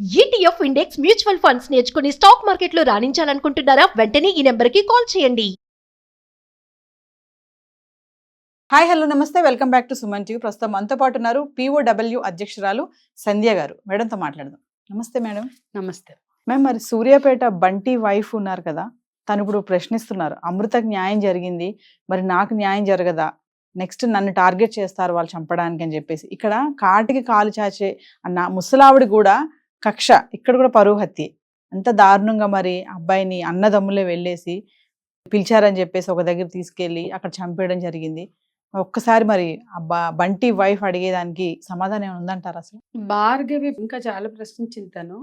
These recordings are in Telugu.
ఈటీఎఫ్ ఇండెక్స్ మ్యూచువల్ ఫండ్స్ నేర్చుకుని స్టాక్ మార్కెట్లో రాణించాలనుకుంటున్నారా? వెంటనే ఈ నెంబర్కి కాల్ చేయండి. హాయ్ హలో నమస్తే, welcome back to Suman TV. ప్రస్తుతం మనతో పాటు ఉన్నారు POW అధ్యక్షురాలు సంధ్య గారు. మేడంతో మాట్లాడదాం. నమస్తే మేడం. నమస్తే మ్యామ్, మరి సూర్యాపేట బంటి వైఫ్ ఉన్నారు కదా, తను ఇప్పుడు ప్రశ్నిస్తున్నారు, అమృతకు న్యాయం జరిగింది, మరి నాకు న్యాయం జరగదా, నెక్స్ట్ నన్ను టార్గెట్ చేస్తారు వాళ్ళు చంపడానికి అని చెప్పేసి. ఇక్కడ కాటికి కాలు చాచే అన్న ముసలావిడి కూడా కక్ష, ఇక్కడ కూడా పరువు హత్యే. అంత దారుణంగా మరి అబ్బాయిని అన్నదమ్ములే వెళ్ళేసి పిలిచారని చెప్పేసి ఒక దగ్గర తీసుకెళ్ళి అక్కడ చంపేయడం జరిగింది. ఒక్కసారి మరి బంటి వైఫ్ అడిగేదానికి సమాధానం ఏమైనా ఉందంటారు అసలు? భార్గవి ఇంకా చాలా ప్రశ్నించింది తను.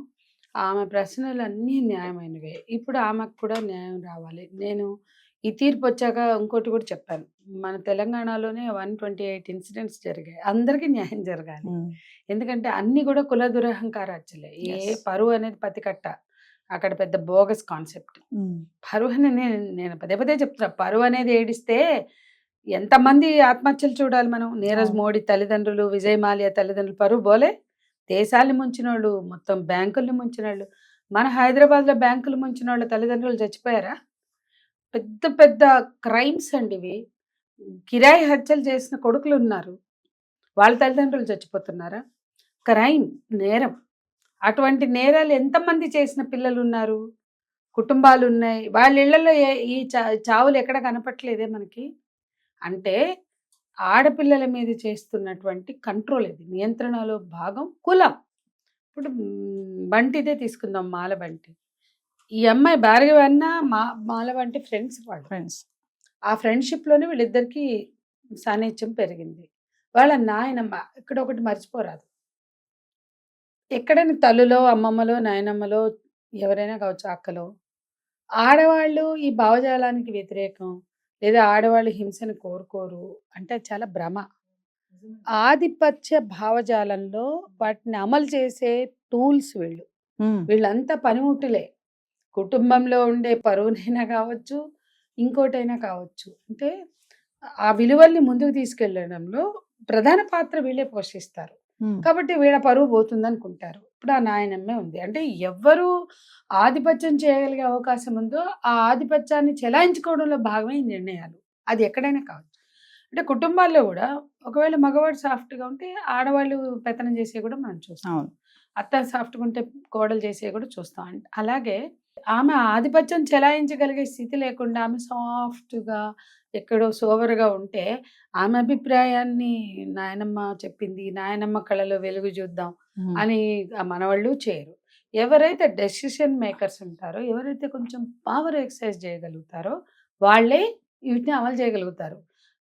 ఆమె ప్రశ్నలు అన్నీ న్యాయమైనవే. ఇప్పుడు ఆమెకు కూడా న్యాయం రావాలి. నేను ఈ తీర్పు వచ్చాక ఇంకోటి కూడా చెప్పాను. మన తెలంగాణలోనే 128 ఇన్సిడెంట్స్ జరిగాయి. అందరికీ న్యాయం జరగాలి. ఎందుకంటే అన్ని కూడా కుల దురహంకారాచలే. పరువు అనేది పతికట్ట. అక్కడ పెద్ద బోగస్ కాన్సెప్ట్. పరువు అని నేను పదే పదే చెప్తున్నా. పరువు అనేది ఏడిస్తే ఎంతమంది ఆత్మహత్యలు చూడాలి మనం. నీరజ్ మోడీ తల్లిదండ్రులు, విజయ్ మాల్యా తల్లిదండ్రులు పరువు బోలే. దేశాన్ని ముంచిన వాళ్ళు, మొత్తం బ్యాంకుల్ని ముంచిన వాళ్ళు. మన హైదరాబాద్లో బ్యాంకులు ముంచిన వాళ్ళ తల్లిదండ్రులు చచ్చిపోయారా? పెద్ద పెద్ద క్రైమ్స్ అండి ఇవి. కిరాయి హత్యలు చేసిన కొడుకులు ఉన్నారు, వాళ్ళ తల్లిదండ్రులు చచ్చిపోతున్నారా? క్రైమ్, నేరం. అటువంటి నేరాలు ఎంతమంది చేసిన పిల్లలు ఉన్నారు, కుటుంబాలు ఉన్నాయి. వాళ్ళ ఇళ్లలో ఈ చావులు ఎక్కడ కనపట్లేదే మనకి. అంటే ఆడపిల్లల మీద చేస్తున్నటువంటి కంట్రోల్, ఇది నియంత్రణలో భాగం కులం. ఇప్పుడు బంటిదే తీసుకుందాం, మాల బంటి. ఈ అమ్మాయి భార్గవి అన్న మాల బంటి ఫ్రెండ్స్. ఆ ఫ్రెండ్షిప్లోనే వీళ్ళిద్దరికి సాన్నిధ్యం పెరిగింది. వాళ్ళ నాయనమ్మ, ఇక్కడ ఒకటి మర్చిపోరాదు, ఎక్కడైనా తల్లులో, అమ్మమ్మలో, నాయనమ్మలో ఎవరైనా కావచ్చు, అక్కలో, ఆడవాళ్ళు ఈ భావజాలానికి వ్యతిరేకం, లేదా ఆడవాళ్ళు హింసను కోరుకోరు అంటే చాలా భ్రమ. ఆధిపత్య భావజాలంలో వాటిని అమలు చేసే టూల్స్ వీళ్ళు. వీళ్ళంతా పనిముట్టులే. కుటుంబంలో ఉండే పరువునైనా కావచ్చు, ఇంకోటైనా కావచ్చు. అంటే ఆ విలువల్ని ముందుకు తీసుకెళ్లడంలో ప్రధాన పాత్ర వీళ్ళే పోషిస్తారు. కాబట్టి వీళ్ళ పరువు పోతుంది అనుకుంటారు. ఇప్పుడు ఆ నాయనమ్మే ఉంది. అంటే ఎవరు ఆధిపత్యం చేయగలిగే అవకాశం ఉందో ఆ ఆధిపత్యాన్ని చెలాయించుకోవడంలో భాగమే ఈ నిర్ణయాలు. అది ఎక్కడైనా కావచ్చు. అంటే కుటుంబాల్లో కూడా ఒకవేళ మగవాడు సాఫ్ట్గా ఉంటే ఆడవాళ్ళు పెత్తనం చేసే కూడా మనం చూస్తాం. అత్త సాఫ్ట్గా ఉంటే కోడలు చేసే కూడా చూస్తాం. అలాగే ఆమె ఆధిపత్యం చెలాయించగలిగే స్థితి లేకుండా ఆమె సాఫ్ట్గా ఎక్కడో సోవర్గా ఉంటే ఆమె అభిప్రాయాన్ని నాయనమ్మ చెప్పింది, నాయనమ్మ కళలో వెలుగు చూద్దాం అని మనవాళ్ళు చేయరు. ఎవరైతే డెసిషన్ మేకర్స్ ఉంటారో, ఎవరైతే కొంచెం పవర్ ఎక్సర్సైజ్ చేయగలుగుతారో వాళ్ళే వీటిని అమలు చేయగలుగుతారు.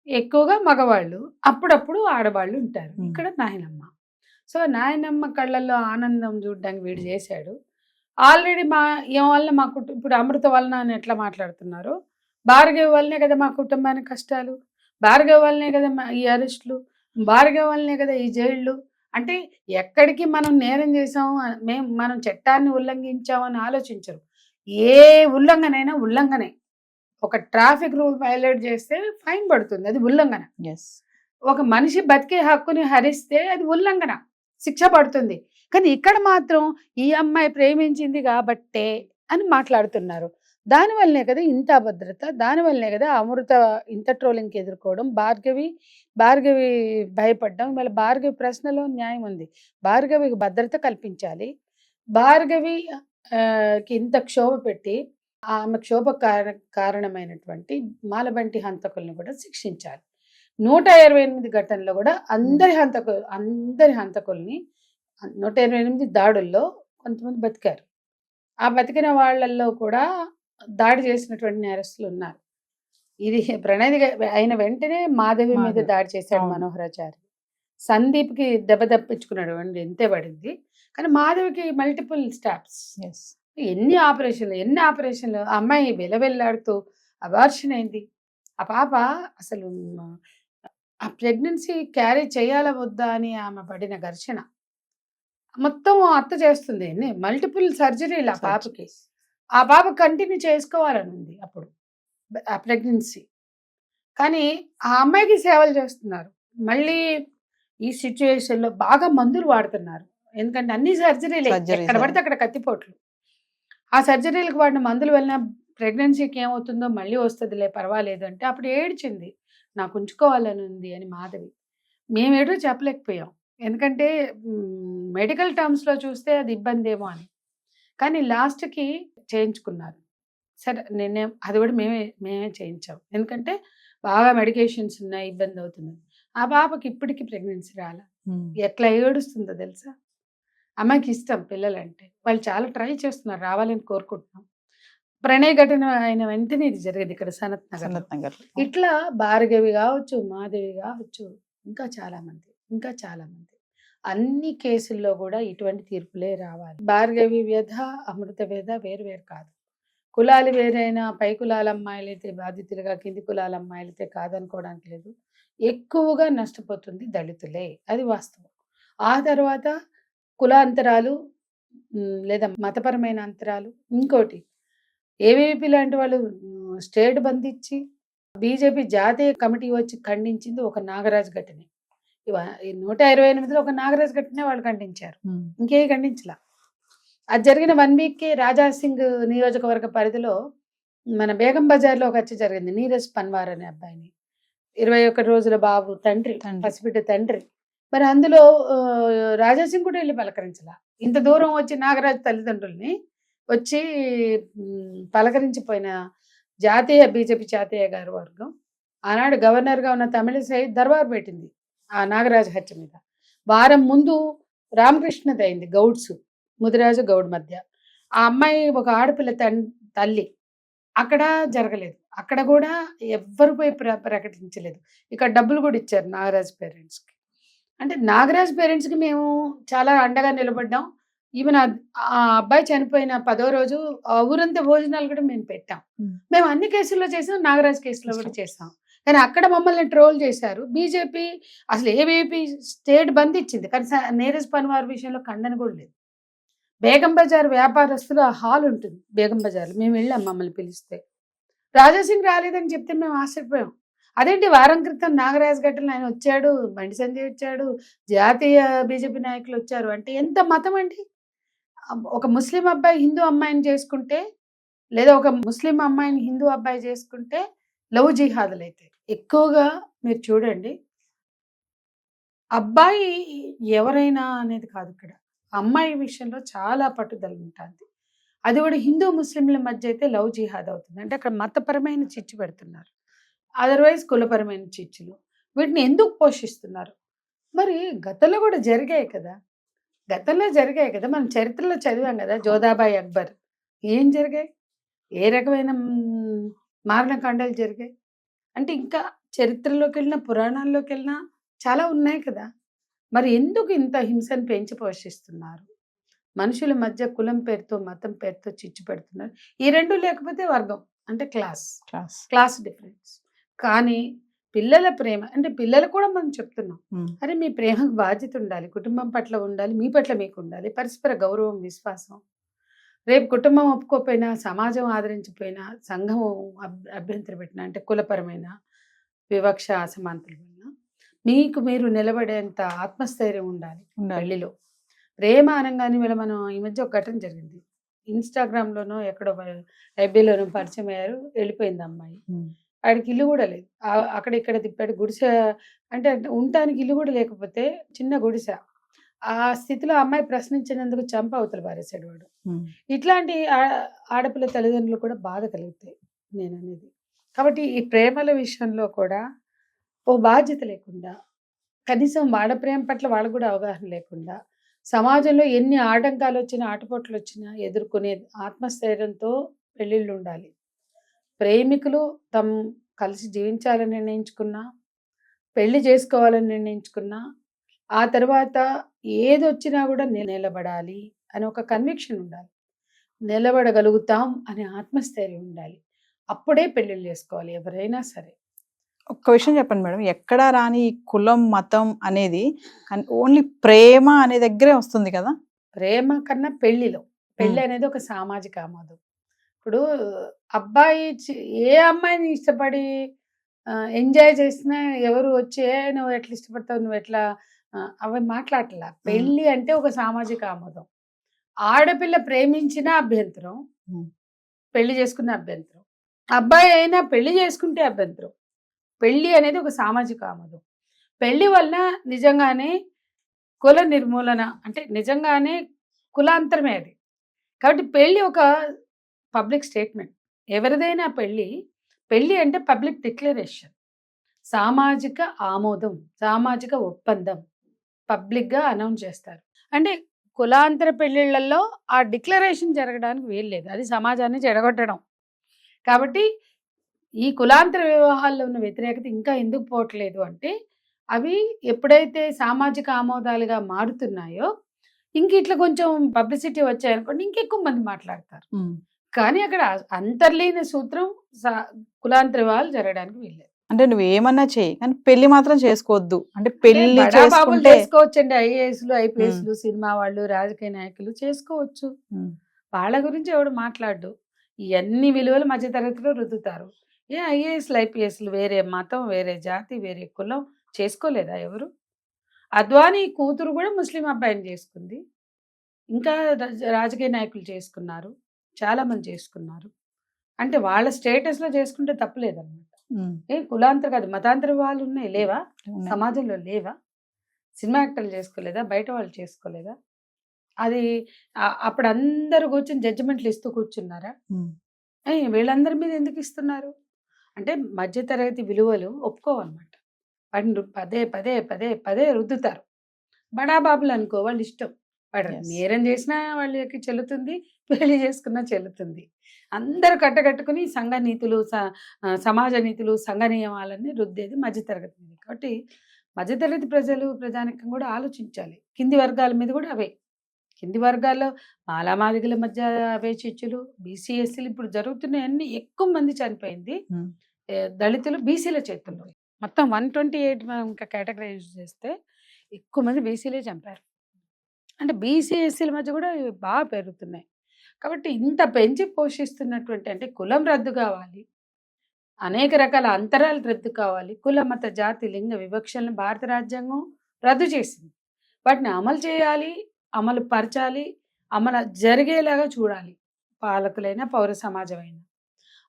ఎక్కువగా మగవాళ్ళు, అప్పుడప్పుడు ఆడవాళ్ళు ఉంటారు. ఇక్కడ నాయనమ్మ. సో నాయనమ్మ కళ్ళల్లో ఆనందం చూడడానికి వీడు చేశాడు. ఆల్రెడీ ఏం వల్ల మా ఇప్పుడు అమృత వలన అని ఎట్లా మాట్లాడుతున్నారు, భార్గవి వల్లనే కదా మా కుటుంబానికి కష్టాలు, భార్గవి వల్లనే కదా ఈ అరెస్టులు, భార్గవి వల్లనే కదా ఈ జైళ్ళు. అంటే ఎక్కడికి మనం నేరం చేసాము, మనం చట్టాన్ని ఉల్లంఘించామని ఆలోచించరు. ఏ ఉల్లంఘనైనా ఉల్లంఘనే. ఒక ట్రాఫిక్ రూల్ వైలేట్ చేస్తే ఫైన్ పడుతుంది, అది ఉల్లంఘన. ఒక మనిషి బతికే హక్కుని హరిస్తే అది ఉల్లంఘన, శిక్ష పడుతుంది. కానీ ఇక్కడ మాత్రం ఈ అమ్మాయి ప్రేమించింది కాబట్టే అని మాట్లాడుతున్నారు. దానివల్లనే కదా ఇంత అభద్రత, దానివల్లనే కదా అమృత ఇంత ట్రోలింగ్కి ఎదుర్కోవడం, భార్గవి భయపడడం. వాళ్ళ భార్గవి ప్రశ్నలో న్యాయం ఉంది. భార్గవికి భద్రత కల్పించాలి. భార్గవికి ఇంత క్షోభ పెట్టి ఆమె క్షోభ కారణమైనటువంటి మాలబంటి హంతకుల్ని కూడా శిక్షించాలి. 128 ఘటనలో కూడా అందరి హంతకుల్ని 128 దాడుల్లో కొంతమంది బతికారు. ఆ బతికిన వాళ్ళల్లో కూడా దాడి చేసినటువంటి నేరస్తులు ఉన్నారు. ఇది ప్రణయ్ అయిన వెంటనే మాధవి మీద దాడి చేశాడు మనోహరాచారి. సందీప్కి దెబ్బ తప్పించుకున్నాడు, ఎంతే పడింది. కానీ మాధవికి మల్టిపుల్ స్టాప్స్. ఎన్ని ఆపరేషన్లు. ఆ అమ్మాయి వెలవెల్లాడుతూ అబార్షన్ అయింది. ఆ పాప అసలు ఆ ప్రెగ్నెన్సీ క్యారీ చేయాలా వద్దా అని ఆమె పడిన ఘర్షణ మొత్తం అత్త చేస్తుంది. మల్టిపుల్ సర్జరీలు ఆ పాపకి. ఆ పాప కంటిన్యూ చేసుకోవాలని ఉంది అప్పుడు ఆ ప్రెగ్నెన్సీ. కానీ ఆ అమ్మాయికి సేవలు చేస్తున్నారు. మళ్ళీ ఈ సిచ్యువేషన్లో బాగా మందులు వాడుతున్నారు. ఎందుకంటే అన్ని సర్జరీలే, Surgeries, ఎక్కడ పడితే అక్కడ కత్తిపోట్లు. ఆ సర్జరీలకు వాడిన మందుల వలన ప్రెగ్నెన్సీకి ఏమవుతుందో మళ్ళీ వస్తుందిలే పర్వాలేదు అంటే అప్పుడు ఏడ్చింది, నాకు ఉంచుకోవాలని ఉంది అని మాధవి. మేమేటో చెప్పలేకపోయాం, ఎందుకంటే మెడికల్ టర్మ్స్లో చూస్తే అది ఇబ్బంది ఏమో అని. కానీ లాస్ట్కి చేయించుకున్నారు. సరే అది కూడా మేమే చేయించాం, ఎందుకంటే బాగా మెడికేషన్స్ ఉన్నాయి, ఇబ్బంది అవుతుంది. ఆ పాపకి ఇప్పటికీ ప్రెగ్నెన్సీ రాలే. ఎట్లా ఏడుస్తుందో తెలుసా. అమ్మాయికి ఇష్టం పిల్లలంటే, వాళ్ళు చాలా ట్రై చేస్తున్నారు, రావాలని కోరుకుంటున్నాం. ప్రణయ్ ఘటన అయిన వెంటనే ఇది జరిగింది ఇక్కడ సనత్ నగర్. ఇట్లా భార్గవి కావచ్చు, మాధవి కావచ్చు, ఇంకా చాలా మంది అన్ని కేసుల్లో కూడా ఇటువంటి తీర్పులే రావాలి. భార్గవి వ్యధ, అమృత వ్యధ వేరు కాదు. కులాలు వేరైనా పై కులాల అమ్మాయిలైతే బాధితులుగా, కింది కులాల అమ్మాయిలైతే కాదనుకోవడానికి లేదు. ఎక్కువగా నష్టపోతుంది దళితులే, అది వాస్తవం. ఆ తర్వాత కులాంతరాలు లేదా మతపరమైన అంతరాలు. ఇంకోటి ఏవీపీ లాంటి వాళ్ళు స్టేట్ బంద్ ఇచ్చి బీజేపీ జాతీయ కమిటీ వచ్చి ఖండించింది ఒక నాగరాజ్ ఘటనే. 128లో ఒక నాగరాజ్ ఘటనే వాళ్ళు ఖండించారు, ఇంకే ఖండించలా. అది జరిగిన 1 వీక్కే రాజాసింగ్ నియోజకవర్గ పరిధిలో మన బేగం బజార్లో ఒక హత్య జరిగింది. నీరజ్ పన్వార్ అనే అబ్బాయిని, 21 రోజుల బాబు తండ్రి, పసిబిడ్డ తండ్రి. మరి అందులో రాజాసింగ్ కూడా వెళ్ళి పలకరించలా. ఇంత దూరం వచ్చి నాగరాజ్ తల్లిదండ్రుల్ని వచ్చి పలకరించిపోయిన జాతీయ బీజేపీ జాతీయ గారి వర్గం ఆనాడు గవర్నర్గా ఉన్న తమిళిసై దర్బార్ పెట్టింది ఆ నాగరాజు హత్య మీద. వారం ముందు రామకృష్ణది అయింది, గౌడ్స్, ముదిరాజు గౌడ్ మధ్య. ఆ అమ్మాయి ఒక ఆడపిల్ల తల్లి. అక్కడ జరగలేదు, అక్కడ కూడా ఎవ్వరు పోయి ప్రకటించలేదు. ఇక్కడ డబ్బులు కూడా ఇచ్చారు నాగరాజ్ పేరెంట్స్కి. అంటే నాగరాజ్ పేరెంట్స్కి మేము చాలా అండగా నిలబడ్డాం. ఈవెన్ ఆ అబ్బాయి చనిపోయిన 10వ రోజు ఊరంతా భోజనాలు కూడా మేము పెట్టాం. మేము అన్ని కేసుల్లో చేసాం, నాగరాజ్ కేసులో కూడా చేసాం. కానీ అక్కడ మమ్మల్ని ట్రోల్ చేశారు బీజేపీ. అసలు ఏబీపీ స్టేట్ బంద్ ఇచ్చింది, కానీ నీరజ్ పన్వార్ విషయంలో ఖండన కూడా లేదు. బేగం బజార్ వ్యాపారస్తులు ఆ హాల్ ఉంటుంది బేగం బజార్లో, మేము వెళ్ళాం మమ్మల్ని పిలిస్తే. రాజాసింగ్ రాలేదని చెప్తే మేము ఆశ్చర్యపోయాం. అదేంటి వారం క్రితం నాగరాజ్ ఘటన ఆయన వచ్చాడు, బండి సంజయ్ వచ్చాడు, జాతీయ బీజేపీ నాయకులు వచ్చారు అంటే ఎంత మతం అండి. ఒక ముస్లిం అబ్బాయి హిందూ అమ్మాయిని చేసుకుంటే, లేదా ఒక ముస్లిం అమ్మాయిని హిందూ అబ్బాయి చేసుకుంటే లవ్ జిహాదులు అయితే ఎక్కువగా మీరు చూడండి. అబ్బాయి ఎవరైనా అనేది కాదు, ఇక్కడ అమ్మాయి విషయంలో చాలా పట్టుదల ఉంటుంది. అది కూడా హిందూ ముస్లింల మధ్య అయితే లవ్ జిహాద్ అవుతుంది. అంటే అక్కడ మతపరమైన చిచ్చు పెడుతున్నారు, అదర్వైజ్ కులపరమైన చిచ్చులు. వీటిని ఎందుకు పోషిస్తున్నారు? మరి గతంలో కూడా జరిగాయి కదా, మనం చరిత్రలో చదివాం కదా. జోధాబాయి అక్బర్ ఏం జరిగాయి, ఏ రకమైన మారణకాండాలు జరిగాయి అంటే ఇంకా చరిత్రలోకి వెళ్ళినా పురాణాల్లోకి వెళ్ళినా చాలా ఉన్నాయి కదా. మరి ఎందుకు ఇంత హింసను పెంచి పోషిస్తున్నారు? మనుషుల మధ్య కులం పేరుతో మతం పేరుతో చిచ్చు పెడుతున్నారు. ఈ రెండు లేకపోతే వర్గం అంటే క్లాస్ డిఫరెన్స్. కానీ పిల్లల ప్రేమ అంటే పిల్లలు కూడా మనం చెప్తున్నాం, అరే మీ ప్రేమకు బాధ్యత ఉండాలి, కుటుంబం పట్ల ఉండాలి, మీ పట్ల మీకు ఉండాలి పరస్పర గౌరవం, విశ్వాసం. రేపు కుటుంబం ఒప్పుకోకపోయినా, సమాజం ఆదరించిపోయినా, సంఘం అభ్యంతరం పెట్టినా, అంటే కులపరమైన వివక్ష, అసమానతల వల్ల మీకు మీరు నిలబడేంత ఆత్మస్థైర్యం ఉండాలి పెళ్లిలో. ప్రేమ అనగానే వీళ్ళ మనం ఈ మధ్య ఒక ఘటన జరిగింది, ఇన్స్టాగ్రామ్లోనో ఎక్కడో FBలోనో పరిచయం అయ్యారు, వెళ్ళిపోయింది అమ్మాయి. ఆడికి ఇల్లు కూడా లేదు, అక్కడ ఇక్కడ తిప్పాడు. గుడిసె అంటే ఉండటానికి ఇల్లు కూడా లేకపోతే చిన్న గుడిసె. ఆ స్థితిలో అమ్మాయి ప్రశ్నించినందుకు చంప అవతల పారేశాడు వాడు. ఇట్లాంటి ఆడపిల్ల తల్లిదండ్రులు కూడా బాధ కలుగుతాయి నేను అనేది. కాబట్టి ఈ ప్రేమల విషయంలో కూడా ఓ బాధ్యత లేకుండా, కనీసం వాళ్ళ ప్రేమ పట్ల వాళ్ళకు కూడా అవగాహన లేకుండా, సమాజంలో ఎన్ని ఆటంకాలు వచ్చినా, ఆటపోట్లు వచ్చినా ఎదుర్కొనే ఆత్మస్థైర్యంతో పెళ్ళిళ్ళు ఉండాలి. ప్రేమికులు తమ కలిసి జీవించాలని నిర్ణయించుకున్నా, పెళ్లి చేసుకోవాలని నిర్ణయించుకున్నా, ఆ తర్వాత ఏదొచ్చినా కూడా నిలబడాలి అని ఒక కన్విక్షన్ ఉండాలి, నిలబడగలుగుతాం అనే ఆత్మస్థైర్యం ఉండాలి. అప్పుడే పెళ్ళిళ్ళు చేసుకోవాలి ఎవరైనా సరే. ఒక్క విషయం చెప్పండి మేడం, ఎక్కడా రాని ఈ కులం మతం అనేది ఓన్లీ ప్రేమ అనే దగ్గరే వస్తుంది కదా. ప్రేమ కన్నా పెళ్లి అనేది ఒక సామాజిక ఆమోదం. ఇప్పుడు అబ్బాయి ఏ అమ్మాయిని ఇష్టపడి ఎంజాయ్ చేసినా ఎవరు వచ్చి నువ్వు ఎట్లా ఇష్టపడతావు, నువ్వు ఎట్లా అవి మాట్లాడట్లా. పెళ్లి అంటే ఒక సామాజిక ఆమోదం. ఆడపిల్ల ప్రేమించిన అభ్యంతరం, ఉమ్. పెళ్లి చేసుకున్న అభ్యంతరం. అబ్బాయి అయినా పెళ్లి చేసుకుంటే అభ్యంతరం. పెళ్లి అనేది ఒక సామాజిక ఆమోదం. పెళ్లి వలన నిజంగానే కుల నిర్మూలన, అంటే నిజంగానే కులాంతరమే అది. కాబట్టి పెళ్లి ఒక పబ్లిక్ స్టేట్మెంట్. ఎవరిదైనా పెళ్లి అంటే పబ్లిక్ డిక్లరేషన్, సామాజిక ఆమోదం, సామాజిక ఒప్పందం, పబ్లిక్గా అనౌన్స్ చేస్తారు. అంటే కులాంతర పెళ్లిళ్లలో ఆ డిక్లరేషన్ జరగడానికి వీల్లేదు. అది సమాజాన్ని చెడగొట్టడం. కాబట్టి ఈ కులాంతర వివాహాల్లో ఉన్న వ్యతిరేకత ఇంకా ఎందుకు పోవట్లేదు అంటే, అవి ఎప్పుడైతే సామాజిక ఆమోదాలుగా మారుతున్నాయో, ఇంక ఇట్లా కొంచెం పబ్లిసిటీ వచ్చాయనుకోండి, ఇంకెక్కువ మంది మాట్లాడతారు. ఉమ్. కానీ అక్కడ అంతర్లీన సూత్రం కులాంతర వివాహాలు జరగడానికి వీల్లేదు. అంటే నువ్వు ఏమన్నా చెయ్యి, కానీ పెళ్లి మాత్రం చేసుకోవద్దు. అంటే అంటే పెళ్లి బడా బాబులు చేసుకుంటే చేసుకోవచ్చండి. ఐఏఎస్లు, ఐపీఎస్లు, సినిమా వాళ్ళు, రాజకీయ నాయకులు చేసుకోవచ్చు. ఉమ్. వాళ్ళ గురించి ఎవడు మాట్లాడు. ఇవన్నీ విలువలు మధ్యతరగతిలో రుద్దుతారు. ఐఏఎస్లు, ఐపీఎస్లు వేరే మతం, వేరే జాతి, వేరే కులం చేసుకోలేదా ఎవరు? అద్వానీ కూతురు కూడా ముస్లిం అబ్బాయిని చేసుకుంది. ఇంకా రాజకీయ నాయకులు చేసుకున్నారు, చాలా మంది చేసుకున్నారు. అంటే వాళ్ళ స్టేటస్లో చేసుకుంటే తప్పలేదన్నమాట. ఉమ్. కులాంతర కాదు, మతాంతర వాళ్ళు ఉన్నాయి, లేవా? ఉన్నాయి. సమాజంలో లేవా? సినిమా యాక్టర్లు చేసుకోలేదా? బయట వాళ్ళు చేసుకోలేదా? అది అప్పుడు అందరూ కూర్చొని జడ్జిమెంట్లు ఇస్తూ కూర్చున్నారా? ఉమ్. వీళ్ళందరి మీద ఎందుకు ఇస్తున్నారు అంటే, మధ్యతరగతి విలువలు ఒప్పుకోవన్నమాట. వాటిని పదే పదే పదే పదే రుద్దుతారు. బడాబాబులు అనుకో, వాళ్ళు ఇష్టం. వాడు Yes. నేరం చేసినా వాళ్ళకి చెల్లుతుంది, పెళ్లి చేసుకున్నా చెల్లుతుంది. అందరూ కట్టకట్టుకుని సంఘ నీతులు, సమాజ నీతులు, సంఘ నియమాలన్నీ రుద్దేది మధ్యతరగతి మీద. కాబట్టి మధ్యతరగతి ప్రజలు, ప్రజానికం కూడా ఆలోచించాలి. కింది వర్గాల మీద కూడా అవే. కింది వర్గాల్లో మాలామాదిగల మధ్య అవే చిచ్చులు, బీసీ ఎస్సీలు ఇప్పుడు జరుగుతున్నాయన్నీ. ఎక్కువ మంది చనిపోయింది ఉమ్. దళితులు, బీసీల చేతుల్లో. మొత్తం 128 ఇంకా కేటగరైజ్ చేస్తే ఎక్కువ మంది బీసీలే చంపారు. అంటే బీసీ ఎస్సీల మధ్య కూడా ఇవి బాగా పెరుగుతున్నాయి. కాబట్టి ఇంత పెంచి పోషిస్తున్నటువంటి, అంటే కులం రద్దు కావాలి, అనేక రకాల అంతరాలు రద్దు కావాలి. కుల, మత, జాతి, లింగ వివక్షలను భారత రాజ్యాంగం రద్దు చేసింది. వాటిని అమలు చేయాలి, అమలు పరచాలి, అమలు జరిగేలాగా చూడాలి పాలకులైనా, పౌర సమాజమైనా.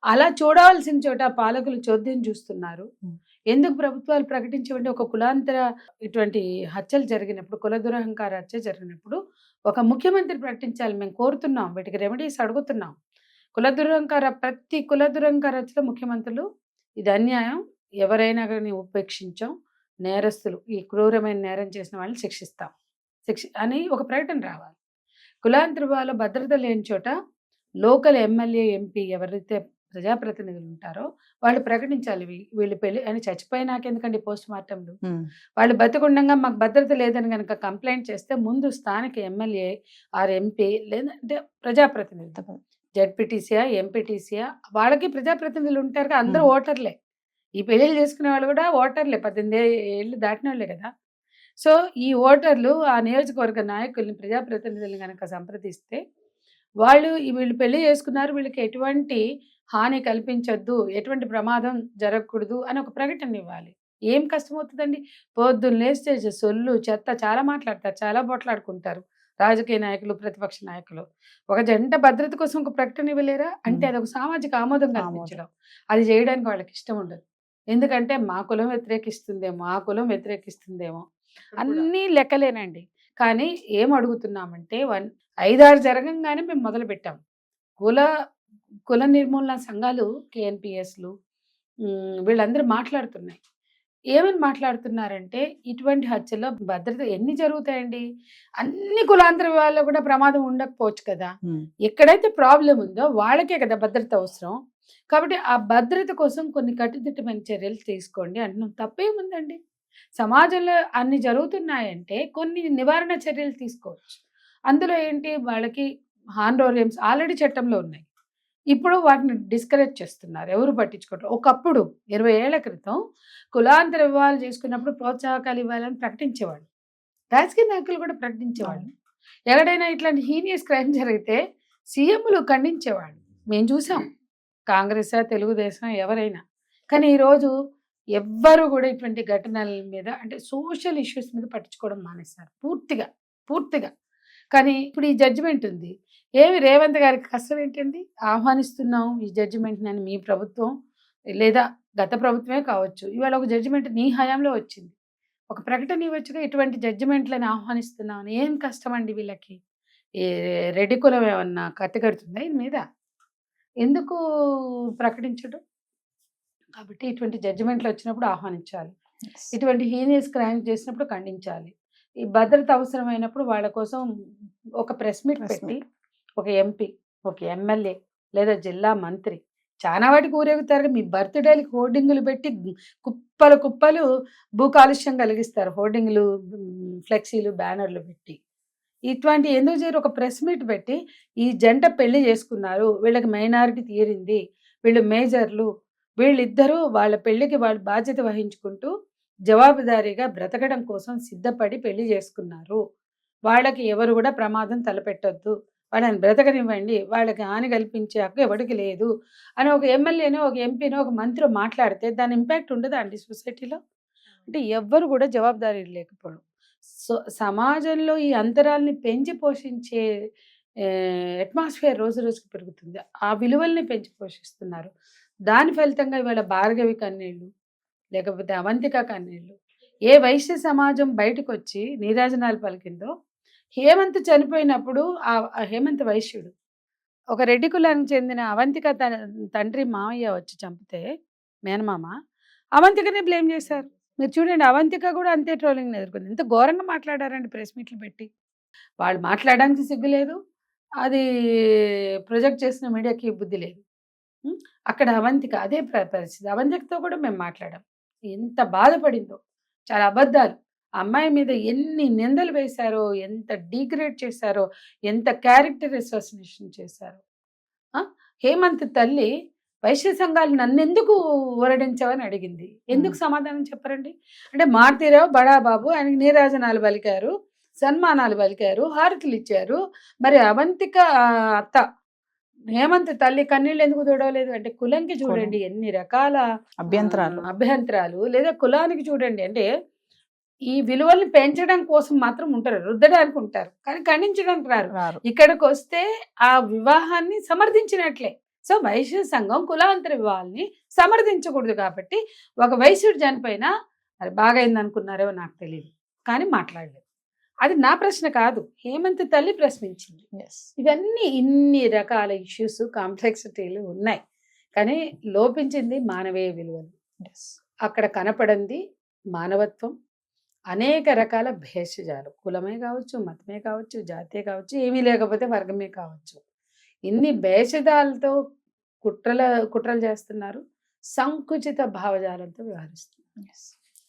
అలా చూడవలసిన చోట పాలకులు చోద్యం చూస్తున్నారు. ఎందుకు ప్రభుత్వాలు ప్రకటించవండి? ఒక కులాంతర ఇటువంటి హత్యలు జరిగినప్పుడు, కుల దురహంకార హత్య జరిగినప్పుడు ఒక ముఖ్యమంత్రి ప్రకటించాలి. మేము కోరుతున్నాం, వీటికి రెమెడీస్ అడుగుతున్నాం. ప్రతి కుల దురహంకార హత్యలో ముఖ్యమంత్రులు ఇది అన్యాయం, ఎవరైనా కానీ ఉపేక్షించాం, నేరస్తులు, ఈ క్రూరమైన నేరం చేసిన వాళ్ళని శిక్షిస్తాం అని ఒక ప్రకటన రావాలి. కులాంతర వాళ్ళ భద్రత లేని చోట లోకల్ ఎమ్మెల్యే, ఎంపీ ఎవరైతే ప్రజాప్రతినిధులు ఉంటారో వాళ్ళు ప్రకటించాలి, వీళ్ళు పెళ్లి అని. చచ్చిపోయినాక ఎందుకండి పోస్ట్ మార్టంలు? వాళ్ళు బతికుండగా మాకు భద్రత లేదని కనుక కంప్లైంట్ చేస్తే ముందు స్థానిక ఎమ్మెల్యే ఆర్ ఎంపీ, లేదంటే ప్రజాప్రతినిధులు, జెడ్పీటీసీయా, ఎంపీటీసీయా, వాళ్ళకి ప్రజాప్రతినిధులు ఉంటారు. అందరూ ఓటర్లే. ఈ పెళ్లిళ్ళు చేసుకునే వాళ్ళు కూడా ఓటర్లే, 18 ఏళ్ళు దాటిన వాళ్ళే కదా. సో ఈ ఓటర్లు ఆ నియోజకవర్గ నాయకుల్ని, ప్రజాప్రతినిధులను కనుక సంప్రదిస్తే వాళ్ళు వీళ్ళు పెళ్లి చేసుకున్నారు, వీళ్ళకి ఎటువంటి హాని కల్పించొద్దు, ఎటువంటి ప్రమాదం జరగకూడదు అని ఒక ప్రకటన ఇవ్వాలి. ఏం కష్టమవుతుందండి? పొద్దున్న లేస్తే సొల్లు చెత్త చాలా మాట్లాడతారు, చాలా పోట్లాడుకుంటారు రాజకీయ నాయకులు, ప్రతిపక్ష నాయకులు. ఒక జంట భద్రత కోసం ఒక ప్రకటన ఇవ్వలేరా? అంటే అదొక సామాజిక ఆమోదం కల్పించడం. అది చేయడానికి వాళ్ళకి ఇష్టం ఉండదు. ఎందుకంటే మా కులం వ్యతిరేకిస్తుందేమో, ఆ కులం వ్యతిరేకిస్తుందేమో, అన్నీ లెక్కలేనండి. కానీ ఏం అడుగుతున్నామంటే 5-6 జరగంగానే మేము మొదలు పెట్టాం. కుల నిర్మూలన సంఘాలు, కేఎన్పిఎస్లు, వీళ్ళందరూ మాట్లాడుతున్నాయి. ఏమని మాట్లాడుతున్నారంటే, ఇటువంటి హత్యలో భద్రత ఎన్ని జరుగుతాయండి? అన్ని కులాంతర వివాహాల్లో కూడా ప్రమాదం ఉండకపోవచ్చు కదా. ఎక్కడైతే ప్రాబ్లం ఉందో వాళ్ళకే కదా భద్రత అవసరం. కాబట్టి ఆ భద్రత కోసం కొన్ని కట్టుదిట్టమైన చర్యలు తీసుకోండి అంటున్నాం. తప్పేముందండి? సమాజంలో అన్ని జరుగుతున్నాయంటే కొన్ని నివారణ చర్యలు తీసుకోవచ్చు. అందులో ఏంటి, వాళ్ళకి హానోరియంస్ ఆల్రెడీ చట్టంలో ఉన్నాయి. ఇప్పుడు వాటిని డిస్కరేజ్ చేస్తున్నారు, ఎవరు పట్టించుకోవట్లేదు. ఒకప్పుడు 20 ఏళ్ల క్రితం కులాంతర వివాహాలు చేసుకున్నప్పుడు ప్రోత్సాహకాలు ఇవ్వాలని ప్రకటించేవాళ్ళు, రాజకీయ నాయకులు కూడా ప్రకటించేవాళ్ళు. ఎక్కడైనా ఇట్లాంటి హీనియస్ క్రైమ్ జరిగితే సీఎంలు ఖండించేవాళ్ళు. మేము చూసాం, కాంగ్రెస్, తెలుగుదేశం, ఎవరైనా. కానీ ఈరోజు ఎవ్వరు కూడా ఇటువంటి ఘటనల మీద అంటే సోషల్ ఇష్యూస్ మీద పట్టించుకోవడం మానేశారు పూర్తిగా పూర్తిగా. కానీ ఇప్పుడు ఈ జడ్జిమెంట్ ఉంది, ఏమి రేవంత్ గారికి కష్టం ఏంటండి? ఆహ్వానిస్తున్నాం ఈ జడ్జిమెంట్ని అని మీ ప్రభుత్వం లేదా గత ప్రభుత్వమే కావచ్చు, ఇవాళ ఒక జడ్జిమెంట్ నీ హయాంలో వచ్చింది, ఒక ప్రకటన ఇవ్వచ్చుగా ఇటువంటి జడ్జిమెంట్లను ఆహ్వానిస్తున్నాం అని. ఏం కష్టం అండి వీళ్ళకి? ఏ రెడ్డి కులం ఏమన్నా కట్టుకడుతుందా దీని మీద? ఎందుకు ప్రకటించడం? కాబట్టి ఇటువంటి జడ్జిమెంట్లు వచ్చినప్పుడు ఆహ్వానించాలి, ఇటువంటి హీనియస్ క్రైమ్స్ చేసినప్పుడు ఖండించాలి. ఈ భద్రత అవసరమైనప్పుడు వాళ్ళ కోసం ఒక ప్రెస్ మీట్ పెట్టి ఒక ఎంపీ, ఒక ఎమ్మెల్యే లేదా జిల్లా మంత్రి చాలా వాటికి ఊరేగుతారు. మీ బర్త్డేలకి హోర్డింగులు పెట్టి కుప్పలు కుప్పలు భూ కాలుష్యం కలిగిస్తారు, హోర్డింగులు, ఫ్లెక్సీలు, బ్యానర్లు పెట్టి. ఇటువంటి ఎందుకు చేయరు? ఒక ప్రెస్ మీట్ పెట్టి ఈ జంట పెళ్లి చేసుకున్నారు, వీళ్ళకి మైనారిటీ తీరింది, వీళ్ళు మేజర్లు, వీళ్ళిద్దరూ వాళ్ళ పెళ్లికి వాళ్ళు బాధ్యత వహించుకుంటూ జవాబుదారీగా బ్రతకడం కోసం సిద్ధపడి పెళ్లి చేసుకున్నారు, వాళ్ళకి ఎవరు కూడా ప్రమాదం తలపెట్టొద్దు, వాళ్ళని బ్రతకనివ్వండి, వాళ్ళకి హాని కల్పించే హక్కు ఎవరికి లేదు అని ఒక ఎమ్మెల్యేనో ఒక ఎంపీనో ఒక మంత్రి మాట్లాడితే దాని ఇంపాక్ట్ ఉండదా అండి సొసైటీలో? అంటే ఎవ్వరు కూడా జవాబుదారీ లేకపోవడం. సో సమాజంలో ఈ అంతరాల్ని పెంచి పోషించే అట్మాస్ఫియర్ రోజు రోజుకి పెరుగుతుంది, ఆ విలువల్ని పెంచి పోషిస్తున్నారు. దాని ఫలితంగా ఇవాళ భార్గవి కన్నీళ్ళు లేకపోతే అవంతిక కన్నీళ్ళు. ఏ వైశ్య సమాజం బయటకు వచ్చి నీరాజనాలు పలికిందో, హేమంత్ చనిపోయినప్పుడు ఆ హేమంత్ వైశ్యుడు, ఒక రెడ్డి కులానికి చెందిన అవంతిక తండ్రి మామయ్య వచ్చి చంపితే మేనమామ అవంతికనే బ్లేమ్ చేశారు. మీరు చూడండి, అవంతిక కూడా అంతే ట్రోలింగ్ ఎదుర్కొంది. ఎంత ఘోరంగా మాట్లాడారండి ప్రెస్ మీట్లు పెట్టి. వాళ్ళు మాట్లాడడానికి సిగ్గు లేదు, అది ప్రొజెక్ట్ చేసిన మీడియాకి బుద్ధి లేదు. అక్కడ అవంతిక అదే పరిస్థితి. అవంతికతో కూడా మేము మాట్లాడాం, ఎంత బాధపడిందో, చాలా అబద్ధాలు, ఆ అమ్మాయి మీద ఎన్ని నిందలు వేశారో, ఎంత డిగ్రేడ్ చేశారో, ఎంత క్యారెక్టర్ అసోసినేషన్ చేశారో. హేమంత్ తల్లి వైశ్య సంఘాలు నన్నెందుకు ఊరడించావని అడిగింది. ఎందుకు సమాధానం చెప్పరండి? అంటే మారుతీరావు బడాబాబు ఆయనకి నీరాజనాలు పలికారు, సన్మానాలు పలికారు, హారతులు ఇచ్చారు. మరి అవంతిక అత్త హేమంత్ తల్లి కన్నీళ్ళు ఎందుకు తోడవలేదు అంటే కులంకి చూడండి ఎన్ని రకాల అభ్యంతరాలు, లేదా కులానికి చూడండి. అంటే ఈ విలువల్ని పెంచడం కోసం మాత్రం ఉంటారు, రుద్దడానికి ఉంటారు, కానీ ఖండించడానికి రారు. ఇక్కడికి వస్తే ఆ వివాహాన్ని సమర్థించినట్లే. సో వైశ్య సంఘం కులాంతర వివాహాన్ని సమర్థించకూడదు. కాబట్టి ఒక వైశ్యుడు చనిపోయినా అది బాగైంది అనుకున్నారో నాకు తెలియదు, కానీ మాట్లాడలేదు. అది నా ప్రశ్న కాదు, హేమంత్ తల్లి ప్రశ్నించింది. ఇవన్నీ ఇన్ని రకాల ఇష్యూస్, కాంప్లెక్సిటీలు ఉన్నాయి, కానీ లోపించింది మానవీయ విలువలు. అక్కడ కనపడింది మానవత్వం. అనేక రకాల భేషజాలు, కులమే కావచ్చు, మతమే కావచ్చు, జాతే కావచ్చు, ఏమీ లేకపోతే వర్గమే కావచ్చు, ఇన్ని భేషజాలతో కుట్రలు చేస్తున్నారు, సంకుచిత భావజాలంతో వ్యవహరిస్తున్నారు.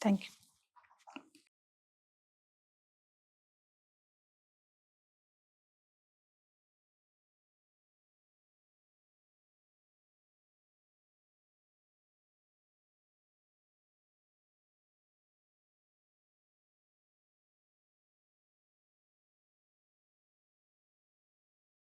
Thank you.